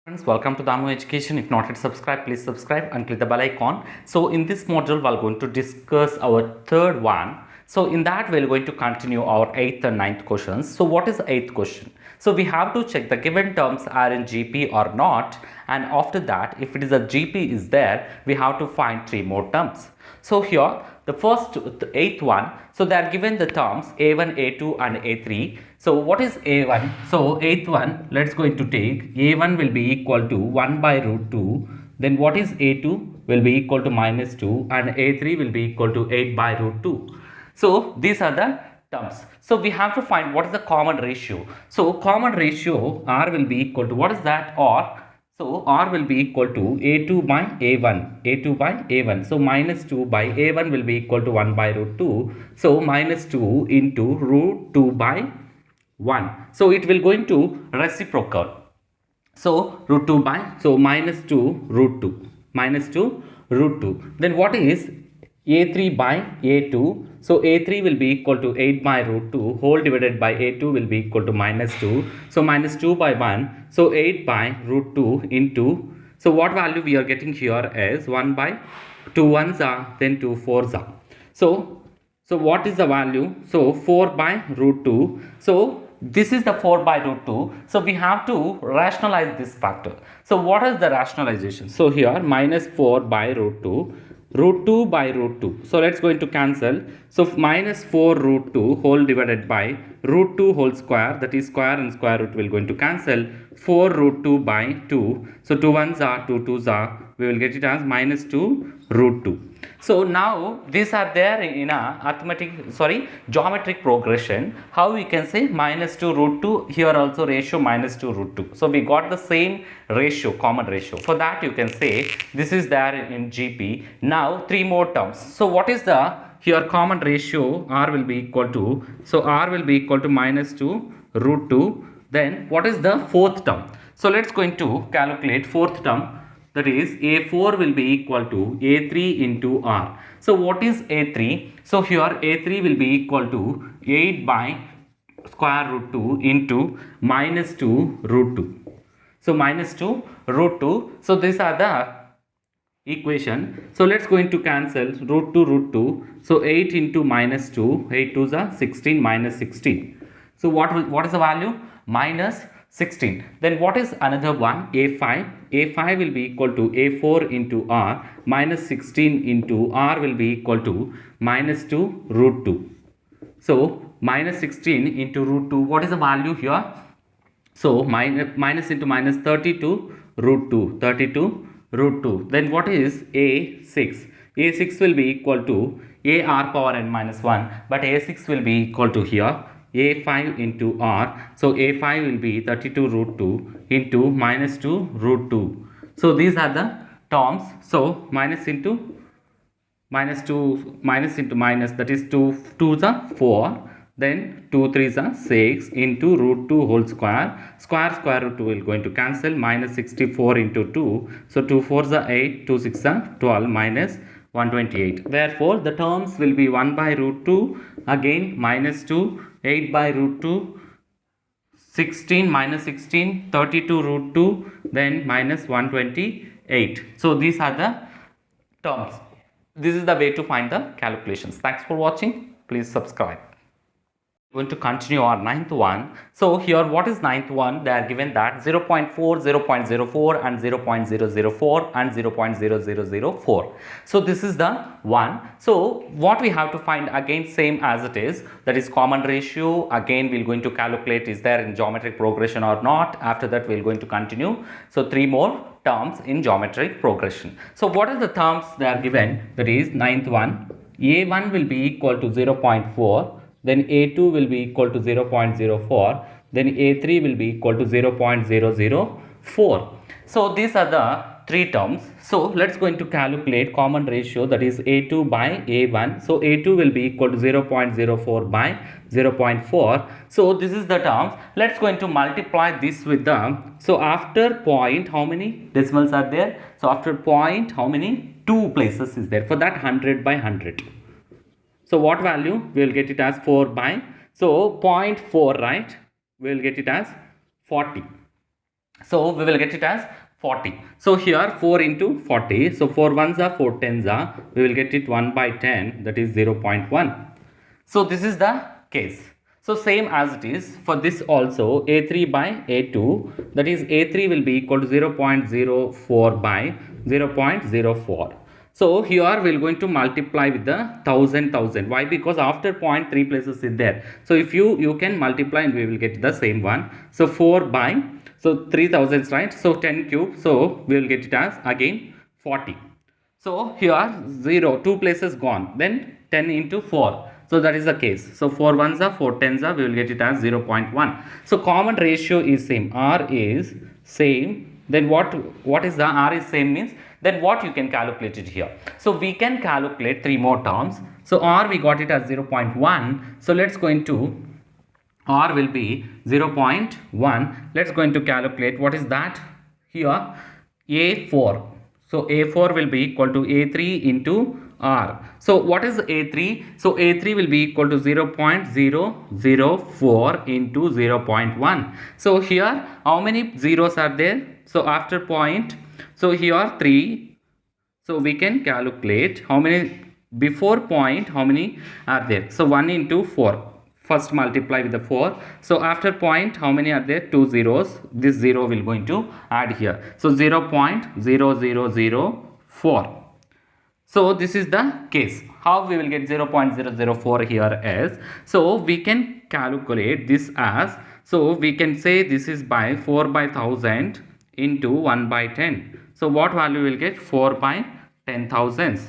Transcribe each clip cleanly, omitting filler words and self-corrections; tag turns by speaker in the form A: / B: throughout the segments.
A: Friends, welcome to Damu Education. If not yet subscribed, please subscribe and click the bell icon. So in this module, we are going to discuss our third one. So in that, we are going to continue our 8th and 9th questions. So what is the 8th question? So we have to check the given terms are in GP or not. And after that, if it is a GP is there, we have to find 3 more terms. So here, the 8th one, so they are given the terms A1, A2 and A3. So what is A1? So 8th one, let's going to take A1 will be equal to 1 by root 2. Then what is A2? Will be equal to minus 2 and A3 will be equal to 8 by root 2. So these are the terms. So we have to find what is the common ratio. So common ratio R will be equal to, what is that R? So R will be equal to A2 by A1, A2 by A1. So minus 2 by A1 will be equal to 1 by root 2. So minus 2 into root 2 by 1. So it will going to reciprocal. So root 2 by, so minus 2 root 2, minus 2 root 2. Then what is A3 by A2? So A3 will be equal to 8 by root 2 whole divided by A2 will be equal to minus 2. So minus 2 by 1. So 8 by root 2 into, so what value we are getting here is 1 by 2 ones are, then 2 fours are. So what is the value? So 4 by root 2. So this is the 4 by root 2. So we have to rationalize this factor. So what is the rationalization? So here minus 4 by root 2. Root 2 by root 2. So let's going to cancel. So minus 4 root 2 whole divided by root 2 whole square, that is square and square root will going to cancel. 4 root 2 by 2. So 2 ones are, 2 twos are. We will get it as minus 2 root 2. So now these are there in a geometric progression. How we can say minus 2 root 2, here also ratio minus 2 root 2. So we got the same ratio, common ratio. For that you can say this is there in GP. Now 3 more terms. So what is the here common ratio? R will be equal to, so R will be equal to minus 2 root 2. Then what is the 4th term? So let's going to calculate 4th term. That is A4 will be equal to A3 into R. So what is A3? So here A3 will be equal to 8 by square root 2 into minus 2 root 2. So minus 2 root 2. So these are the equation. So let's going to cancel root 2 root 2. So 8 into minus 2. 8 2s are 16 minus 16. So what is the value? Minus 16. Then what is another one? A5. A5 will be equal to A4 into R. Minus 16 into R will be equal to minus 2 root 2. So minus 16 into root 2. What is the value here? So minus into minus 32 root 2. 32 root 2. Then what is A6? A6 will be equal to AR power n minus 1. But A6 will be equal to here A5 into R. So A5 will be 32 root 2 into minus 2 root 2. So these are the terms. So minus into minus 2, minus into minus, that is 2 2s are 4. Then 2 3s are 6 into root 2 whole square. Square root 2 will going to cancel. Minus 64 into 2. So 2 4s are 8, 2 6 are 12 minus 128. Therefore the terms will be 1 by root 2, again minus 2, 8 by root 2, 16 minus 16, 32 root 2, then minus 128. So these are the terms. This is the way to find the calculations. Thanks for watching. Please subscribe. Going to continue our 9th one. So here what is 9th one? They are given that 0.4, 0.04 and 0.004 and 0.0004. So this is the one. So what we have to find, again same as it is, that is common ratio. Again we're going to calculate is there in geometric progression or not. After that we're going to continue. So 3 more terms in geometric progression. So what are the terms they are given? That is 9th one. A1 will be equal to 0.4. Then A2 will be equal to 0.04, then A3 will be equal to 0.004. So these are the 3 terms. So let's going to calculate common ratio, that is A2 by A1. So A2 will be equal to 0.04 by 0.4. So this is the terms. Let's going to multiply this with the, so after point how many decimals are there? So after point how many 2 places is there? For that 100 by 100. So what value? We will get it as 4 by, so 0.4, right? We will get it as 40. So we will get it as 40. So here 4 into 40. So 4 ones are 4 tens are. We will get it 1 by 10, that is 0.1. So this is the case. So same as it is for this also, A3 by A2, that is A3 will be equal to 0.04 by 0.04. So here we are going to multiply with the 1000. Why? Because after point 3 places is there. So if you can multiply and we will get the same one. So 4 by, so 3000, right? So 10 cube. So we will get it as again 40. So here 0, 2 places gone. Then 10 into 4. So that is the case. So 4 ones are 4 tens are, we will get it as 0.1. So common ratio is same. R is same. Then what is the R is same means? Then what you can calculate it here? So we can calculate 3 more terms. So R we got it as 0.1. So let's go into R will be 0.1. Let's go into calculate. What is that? Here A4. So A4 will be equal to A3 into R. So what is A3? So A3 will be equal to 0.004 into 0.1. So here how many zeros are there? So after point, so here 3. So we can calculate how many before point, how many are there? So 1 into 4. First multiply with the 4. So after point, how many are there? 2 zeros. This 0 will going to add here. So 0.0004. So this is the case. How we will get 0.004 here is, so we can calculate this as, so we can say this is by 4 by 1000 into 1 by 10. So what value will get? 4 by 10,000.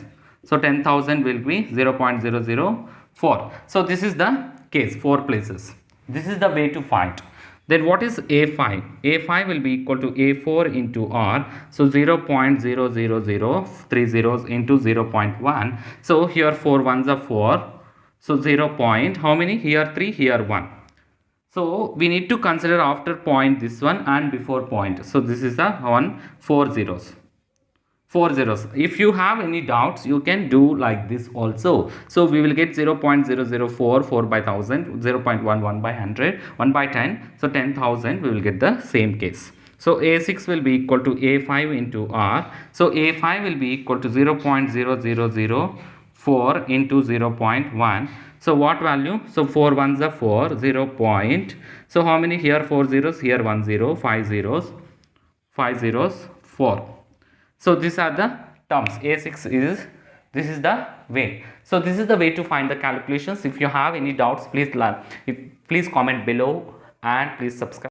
A: So 10,000 will be 0.004. So this is the case, 4 places. This is the way to find. Then what is A5? A5 will be equal to A4 into R. So 0.00030 zeros into 0.1. So here 4 ones are 4. So 0 point, how many? Here 3, here 1. So we need to consider after point this one and before point. So this is the one, 4 zeros. 4 zeros. If you have any doubts, you can do like this also. So we will get 0.004, 4 by 1000, 0.11 by 100, 1 by 10. So 10,000, we will get the same case. So A6 will be equal to A5 into R. So A5 will be equal to 0.0004 into 0.1. So what value? So 4 ones are 4, 0 point. So how many here? 4 zeros, here 1 0, 5 zeros, 5 zeros, 4. So these are the terms. A6 is, this is the way. So this is the way to find the calculations. If you have any doubts, please comment below and please subscribe.